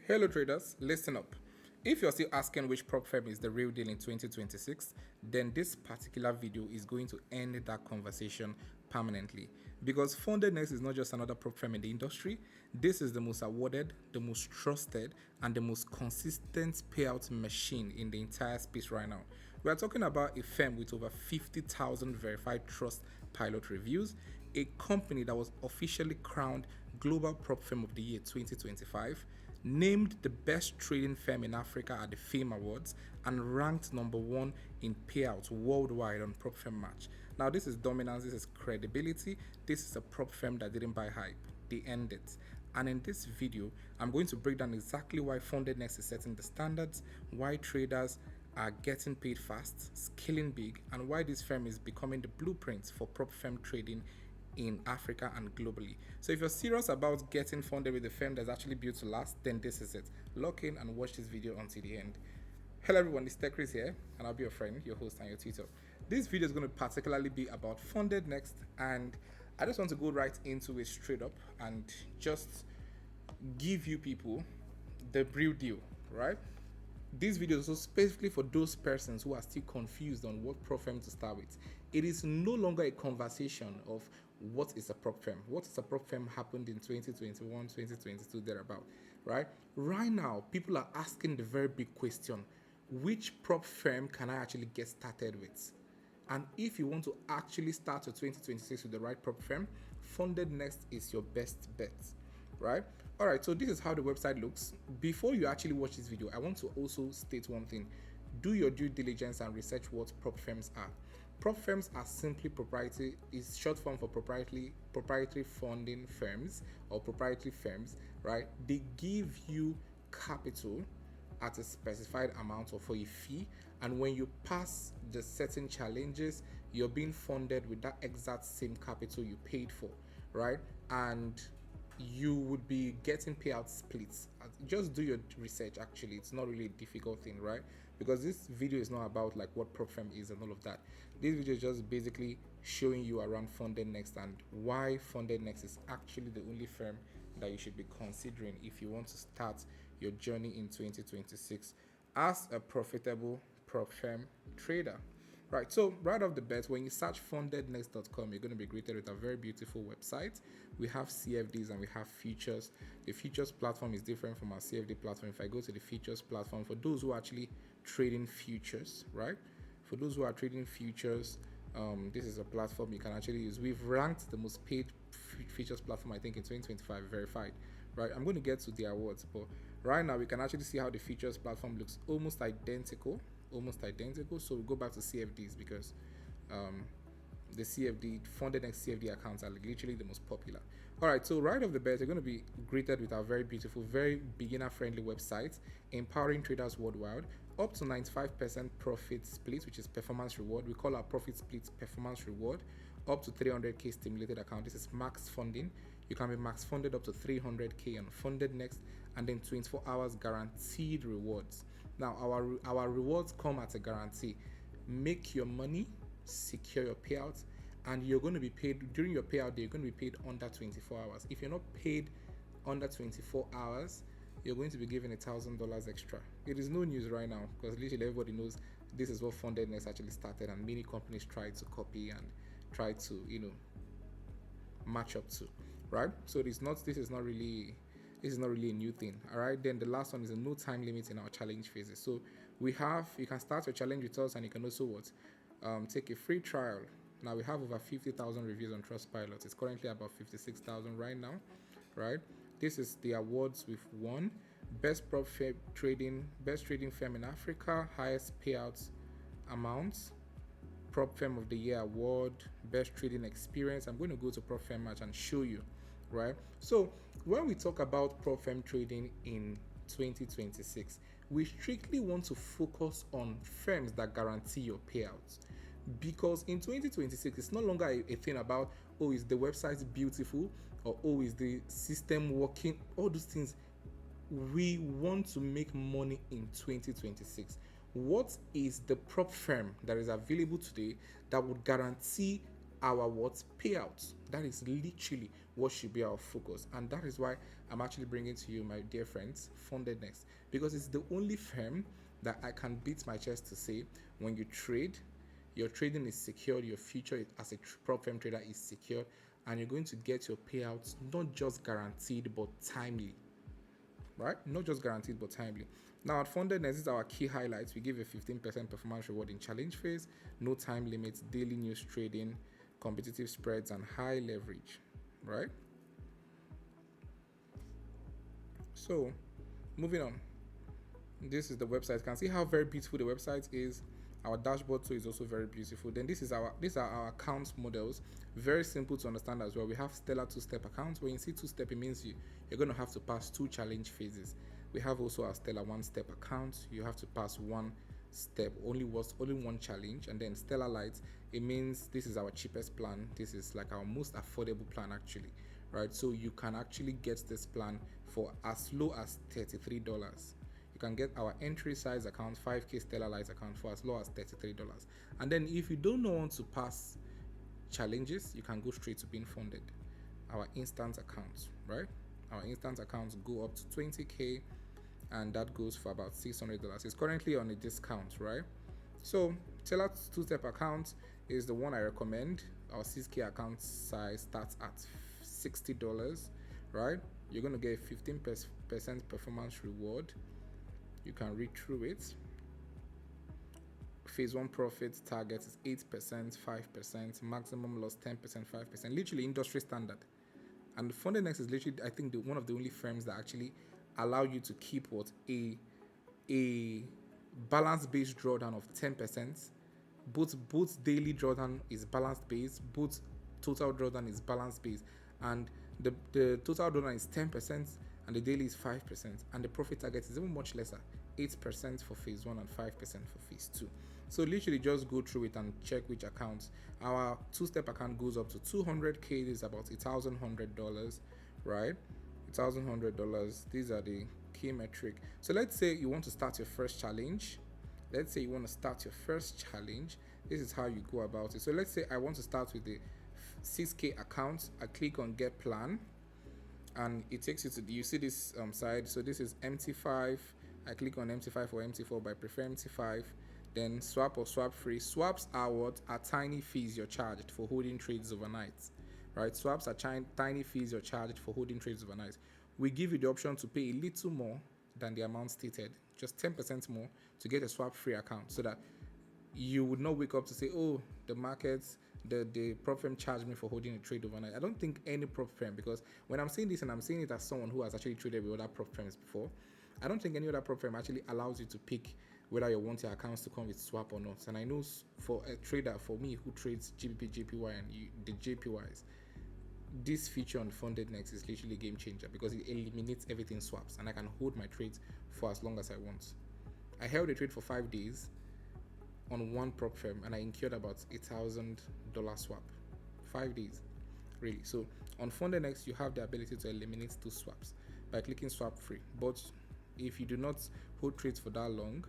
Hello traders, listen up. If you're still asking which prop firm is the real deal in 2026, then this particular video is going to end that conversation permanently. Because Funded Next is not just another prop firm in the industry, this is the most awarded, the most trusted, and the most consistent payout machine in the entire space right now. We are talking about a firm with over 50,000 verified trust pilot reviews, a company that was officially crowned Global Prop Firm of the Year 2025, named the best trading firm in Africa at the Fame Awards, and ranked number one in payouts worldwide on Prop Firm Match. Now, this is dominance, this is credibility, this is a prop firm that didn't buy hype, they earned it. And in this video, I'm going to break down exactly why Funded Next is setting the standards, why traders are getting paid fast, scaling big, and why this firm is becoming the blueprint for prop firm trading in Africa and globally. So if you're serious about getting funded with a firm that's actually built to last, then this is it. Lock in and watch this video until the end. Hello everyone, it's TechChris here, and I'll be your friend, your host, and your tutor. This video is going to particularly be about Funded Next, and I just want to go right into it straight up and just give you people the real deal, right? This video is also specifically for those persons who are still confused on what prop firm to start with. It is no longer a conversation of what is a prop firm. What is a prop firm happened in 2021, 2022, thereabout, right? Right now, people are asking the very big question, which prop firm can I actually get started with? And if you want to actually start your 2026 with the right prop firm, Funded Next is your best bet, right? All right, so this is how the website looks. Before you actually watch this video, I want to also state one thing. Do your due diligence and research what prop firms are. Prop firms are simply proprietary, is short form for proprietary funding firms or proprietary firms, right? They give you capital at a specified amount or for a fee, and when you pass the certain challenges, you're being funded with that exact same capital you paid for, right? And you would be getting payout splits. Just do your research. Actually, it's not really a difficult thing, right? Because this video is not about like what prop firm is and all of that. This video is just basically showing you around Funded Next and why Funded Next is actually the only firm that you should be considering if you want to start your journey in 2026 as a profitable prop firm trader. Right, so right off the bat, when you search fundednext.com, you're going to be greeted with a very beautiful website. We have CFDs and we have features. The features platform is different from our CFD platform. If I go to the features platform, for those who are actually trading futures, right? For those who are trading futures, this is a platform you can actually use. We've ranked the most paid features platform, I think, in 2025, verified, right? I'm going to get to the awards, but right now we can actually see how the features platform looks almost identical. So we'll go back to CFDs because the CFD Funded Next CFD accounts are like literally the most popular. All right, so right off the bat, you're going to be greeted with our very beautiful, very beginner-friendly website, empowering traders worldwide, up to 95% profit split, which is performance reward. We call our profit split performance reward. Up to 300k stimulated account. This is max funding. You can be max funded up to 300k on Funded Next, and then 24 hours guaranteed rewards. Now, our rewards come at a guarantee. Make your money, secure your payouts, and you're going to be paid during your payout day. You're going to be paid under 24 hours. If you're not paid under 24 hours, you're going to be given $1,000 extra. It is no news right now because literally everybody knows this is what Funded Next actually started, and many companies try to copy and try to match up to, right? So this is not really a new thing. All right, then the last one is a no time limit in our challenge phases. So you can start your challenge with us, and you can also take a free trial. Now we have over 50,000 reviews on Trustpilot. It's currently about 56,000 right now, right? This is the awards we've won: best prop trading firm in Africa, highest payouts amounts, prop firm of the year award, best trading experience. I'm going to go to prop firm match and show you, right? So when we talk about prop firm trading in 2026, we strictly want to focus on firms that guarantee your payouts, because in 2026 it's no longer a thing about, oh, is the website beautiful, or oh, is the system working. All those things. We want to make money in 2026. What is the prop firm that is available today that would guarantee our payouts? That is literally what should be our focus. And that is why I'm actually bringing to you, my dear friends, Funded Next, because it's the only firm that I can beat my chest to say, when you trade, your trading is secured, your future as a prop firm trader is secured, and you're going to get your payouts not just guaranteed but timely. Right? Not just guaranteed but timely. Now at Funded Next, these are our key highlights. We give a 15% performance reward in challenge phase, no time limits, daily news trading, competitive spreads, and high leverage. Right? So, moving on. This is the website. You can see how very beautiful the website is. Our dashboard too is also very beautiful. Then these are our accounts models. Very simple to understand as well. We have Stellar two-step accounts. When you see two-step, it means you're going to have to pass 2 challenge phases. We have also our Stellar one-step account. You have to pass 1 step, only 1 challenge. And then Stellar Lite, it means this is our cheapest plan. This is like our most affordable plan actually, right? So you can actually get this plan for as low as $33. You can get our entry size account, 5K Stellar Lite account, for as low as $33. And then if you don't want to pass challenges, you can go straight to being funded. Our instant accounts, right? Our instant accounts go up to 20K, and that goes for about $600. It's currently on a discount, right? So Stellar two-step account is the one I recommend. Our 6K account size starts at $60, right? You're going to get a 15% performance reward. You can read through it. Phase 1 profit target is 8%, 5%, maximum loss 10%, 5%, literally industry standard. And Funded Next is literally, I think, one of the only firms that actually allow you to keep a balance-based drawdown of 10%. Both daily drawdown is balance based, both total drawdown is balance based, and the total drawdown is 10% and the daily is 5%, and the profit target is even much lesser, 8% for phase 1 and 5% for phase 2. So literally just go through it and check which accounts. Our two-step account goes up to 200K. This is about $1,100, right? $1,100. These are the key metric. So let's say you want to start your first challenge. This is how you go about it. So let's say I want to start with the 6K account. I click on get plan, and it takes you to you see this side. So this is MT5. I click on MT5 or MT4, but I prefer MT5. Then swap or swap free. Swaps are what? Are tiny fees you're charged for holding trades overnight, right? Swaps are tiny fees you're charged for holding trades overnight. We give you the option to pay a little more than the amount stated, just 10% more, to get a swap free account, so that you would not wake up to say, oh, the markets, the prop firm charged me for holding a trade overnight. I don't think any prop firm, because when I'm saying this, and I'm saying it as someone who has actually traded with other prop firms before, I don't think any other prop firm actually allows you to pick whether you want your accounts to come with swap or not. And I know for a trader, for me who trades GBP, JPY, and the JPYs, this feature on Funded Next is literally a game changer, because it eliminates everything swaps, and I can hold my trades for as long as I want. I held a trade for 5 days on one prop firm, and I incurred about $1,000 swap. 5 days, really. So on Funded Next, you have the ability to eliminate those swaps by clicking swap free. But if you do not hold trades for that long,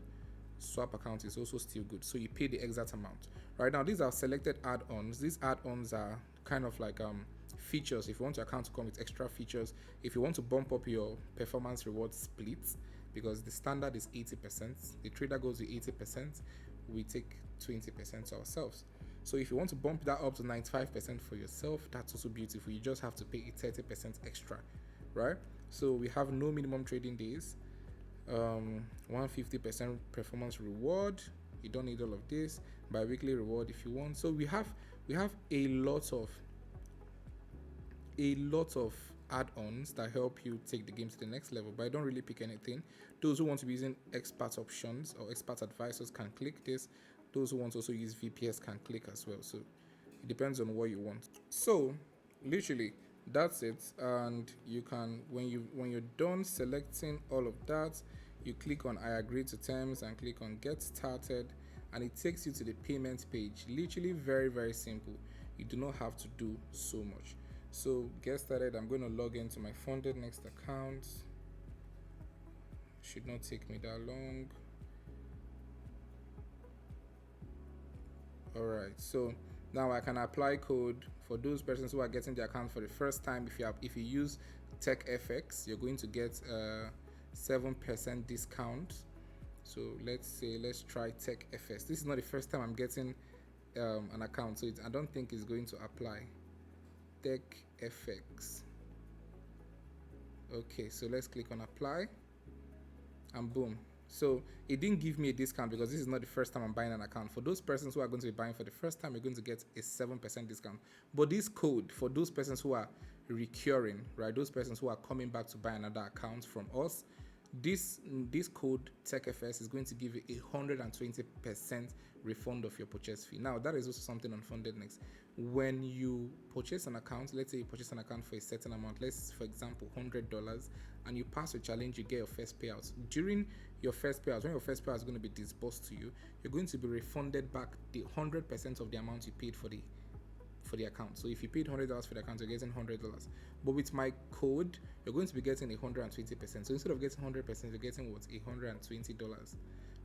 swap account is also still good, so you pay the exact amount. Right now, these are selected add-ons. These add-ons are kind of like features. If you want your account to come with extra features, if you want to bump up your performance reward splits, because the standard is 80%, the trader goes with 80%, we take 20% ourselves. So if you want to bump that up to 95% for yourself, that's also beautiful. You just have to pay a 30% extra, right? So we have no minimum trading days, 150% performance reward. You don't need all of this. Bi-weekly reward if you want. So we have a lot of add-ons that help you take the game to the next level, but I don't really pick anything. Those who want to be using expert options or expert advisors can click this. Those who want to also use VPS can click as well. So it depends on what you want. So literally that's it. And you can, when you're done selecting all of that, you click on I agree to terms and click on get started, and it takes you to the payment page. Literally very, very simple. You do not have to do so much. So get started. I'm going to log into my Funded Next account. Should not take me that long. Alright, so Now I can apply code for those persons who are getting the account for the first time. If you use TechFX, you're going to get a 7% discount. So let's try TechFX. This is not the first time I'm getting an account, so I don't think it's going to apply. TechFX. Okay, so let's click on apply, and boom. So it didn't give me a discount because this is not the first time I'm buying an account. For those persons who are going to be buying for the first time, you're going to get a 7% discount. But this code for those persons who are recurring, right? Those persons who are coming back to buy another account from us, this code TechFS is going to give you 120% refund of your purchase fee. Now that is also something on Funded Next. When you purchase an account, let's say you purchase an account for a certain amount, let's for example $100, and you pass a challenge, you get your first payout. During your first payout, when your first payout is going to be disbursed to you, you're going to be refunded back the 100% of the amount you paid for the account. So if you paid $100 for the account, you're getting $100. But with my code, you're going to be getting 120%. So instead of getting 100%, you're getting what? $120,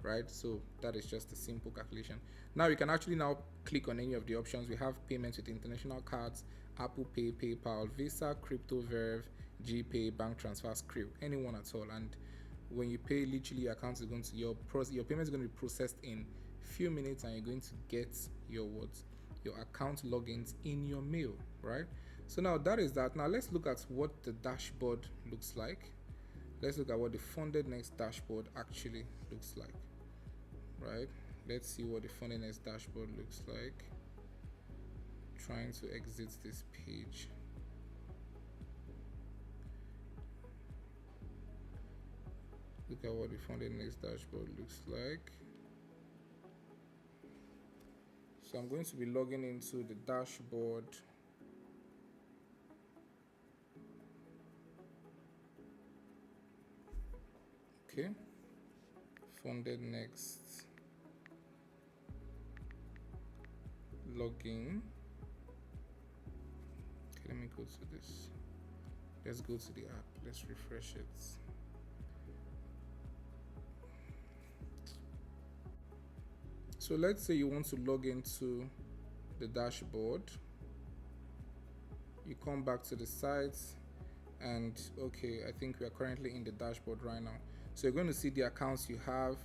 right? So that is just a simple calculation. Now you can actually now click on any of the options. We have payments with international cards, Apple Pay, PayPal, Visa, Crypto, Verve, GPay, bank transfers, Skrill, anyone at all. And when you pay, literally your account is going to your payment is going to be processed in few minutes, and you're going to get your account logins in your mail, right? So now that is that. Now let's look at what the dashboard looks like. Let's look at what the Funded Next dashboard actually looks like, right? Let's see what the Funded Next dashboard looks like. Trying to exit this page. Look at what the Funded Next dashboard looks like. So I'm going to be logging into the dashboard. Okay. Funded Next. Login. Okay, let me go to this. Let's go to the app. Let's refresh it. So let's say you want to log into the dashboard. You come back to the site, and okay, I think we are currently in the dashboard right now. So you're going to see the accounts you have,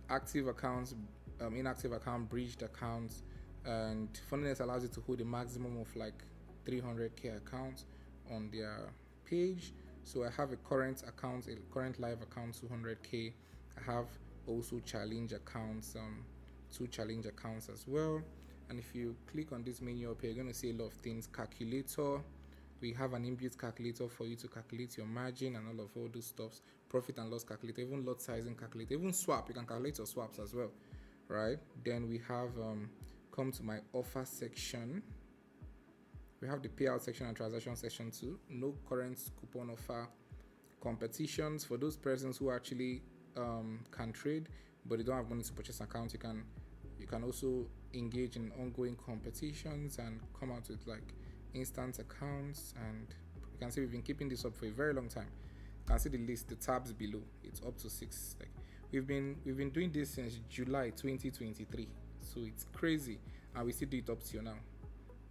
active accounts, inactive account, breached accounts, and Funded allows you to hold a maximum of like 300k accounts on their page. So I have a current live account 200k. I have also challenge accounts, 2 challenge accounts as well. And if you click on this menu up here, you're going to see a lot of things. Calculator, we have an inbuilt calculator for you to calculate your margin and all those stuffs. Profit and loss calculator, even lot sizing calculator, even swap, you can calculate your swaps as well, right? Then we have come to my offer section. We have the payout section and transaction section too. No current coupon offer. Competitions for those persons who actually can trade but they don't have money to purchase an account. You can also engage in ongoing competitions and come out with like instant accounts. And you can see we've been keeping this up for a very long time. You can see the list, the tabs below. It's up to 6. Like we've been doing this since July 2023, so it's crazy, and we still do it up till now.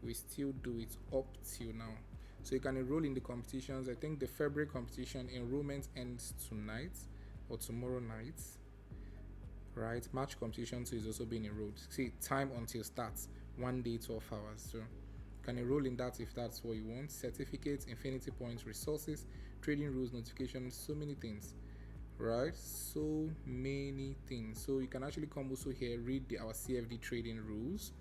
We still do it up till now. So you can enroll in the competitions. I think the February competition enrollment ends tonight or tomorrow night, right? March competition too is also being enrolled. See, time until starts 1 day 12 hours. So you can enroll in that if that's what you want. Certificates, infinity points, resources, trading rules, notifications, so many things, right? So many things. So you can actually come also here, read our CFD trading rules,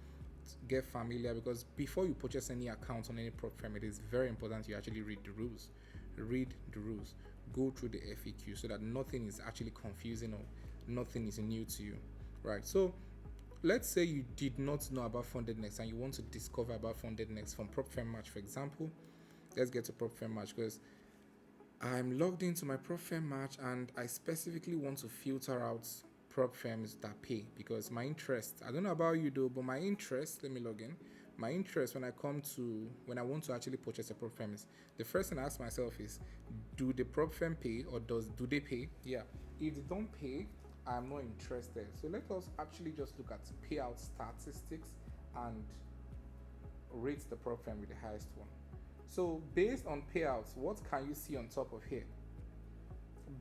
get familiar, because before you purchase any account on any prop firm, it is very important you actually read the rules. Go through the FAQ so that nothing is actually confusing or nothing is new to you, right? So let's say you did not know about Funded Next and you want to discover about Funded Next from prop firm match, for example. Let's get to prop firm match, because I'm logged into my prop firm match and I specifically want to filter out prop firms that pay, because my interest, I don't know about you though, but my interest, let me log in. My interest when I want to actually purchase a prop firm is, the first thing I ask myself is, do the prop firm pay, or do they pay? Yeah. If they don't pay, I'm not interested. So let us actually just look at payout statistics and rate the prop firm with the highest one. So based on payouts, what can you see on top of here?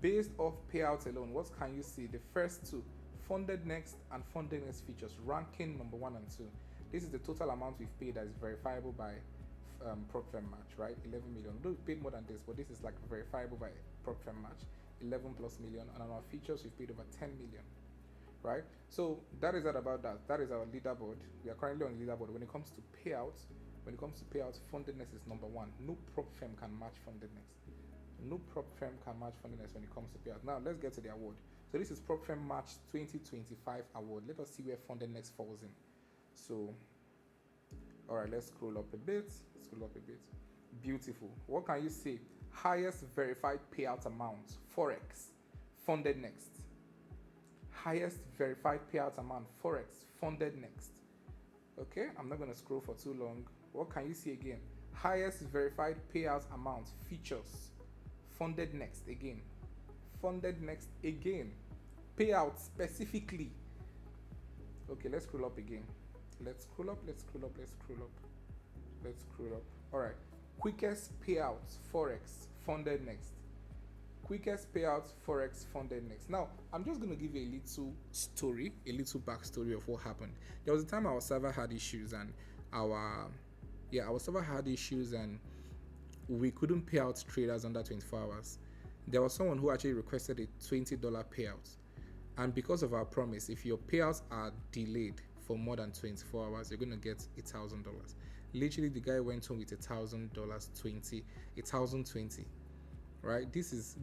Based off payouts alone, what can you see? The first two, funded next and funded next features, ranking number 1 and 2. This is the total amount we've paid that is verifiable by prop firm match, right? 11 million. Though we paid more than this, but this is like verifiable by prop firm match, 11 plus million, and on our features we've paid over 10 million, right? So that is that about that. That is our leaderboard. We are currently on leaderboard. When it comes to payouts, fundedness is number 1. No prop firm can match fundedness. No prop firm can match fundedness when it comes to payouts. Now let's get to the award. So this is prop firm match 2025 award. Let us see where fundedness falls in. So all right, let's scroll up a bit. Beautiful. What can you say? Highest verified payout amount, Forex, funded next. Highest verified payout amount, Forex, funded next. Okay, I'm not going to scroll for too long. What can you see again? Highest verified payout amount, features, funded next again. Funded next again. Payout specifically. Okay, let's scroll up again. Let's scroll up. All right. Quickest payouts, Forex, funded next. Quickest payouts, Forex, funded next. Now, I'm just going to give you a little story, a little backstory of what happened. There was a time our server had issues and we couldn't pay out traders under 24 hours. There was someone who actually requested a $20 payout. And because of our promise, if your payouts are delayed for more than 24 hours, you're going to get $1,000. Literally, the guy went home with $1,020, right? This is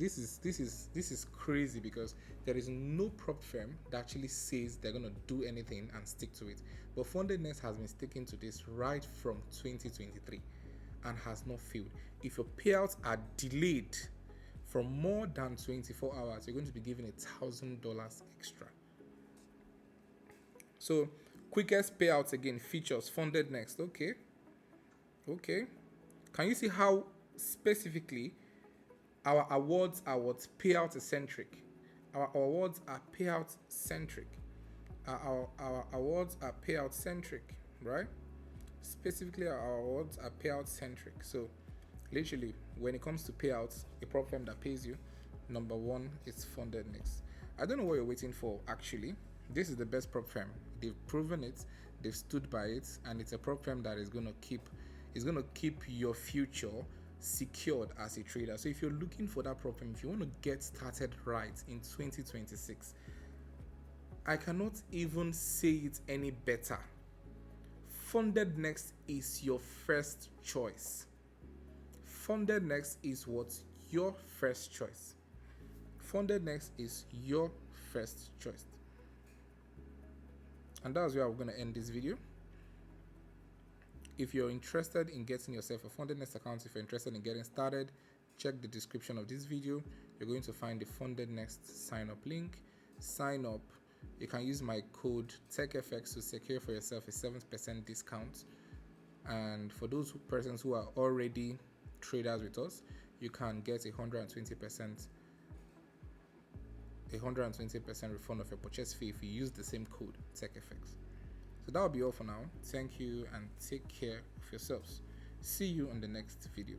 crazy because there is no prop firm that actually says they're going to do anything and stick to it. But fundedness has been sticking to this right from 2023 and has not failed. If your payouts are delayed for more than 24 hours, you're going to be given $1,000 extra. So quickest payouts again, features, funded next. Okay. Can you see how specifically our awards are what payout centric? Our awards are payout centric. Our awards are payout centric, right? Specifically, our awards are payout centric. So literally, when it comes to payouts, a prop firm that pays you, number 1 is funded next. I don't know what you're waiting for. Actually, this is the best prop firm. They've proven it, they've stood by it, and it's a prop firm that is going to keep your future secured as a trader. So if you're looking for that prop firm, if you want to get started right in 2026, I cannot even say it any better. Funded next is your first choice. Funded next is what's your first choice. Funded next is your first choice. And that's where I'm going to end this video. If you're interested in getting yourself a funded next account, if you're interested in getting started, check the description of this video. You're going to find the funded next sign up link. Sign up. You can use my code TechFX to secure for yourself a 7% discount. And for those persons who are already traders with us, you can get 120% refund of your purchase fee if you use the same code TechFX. So that will be all for now. Thank you and take care of yourselves. See you on the next video.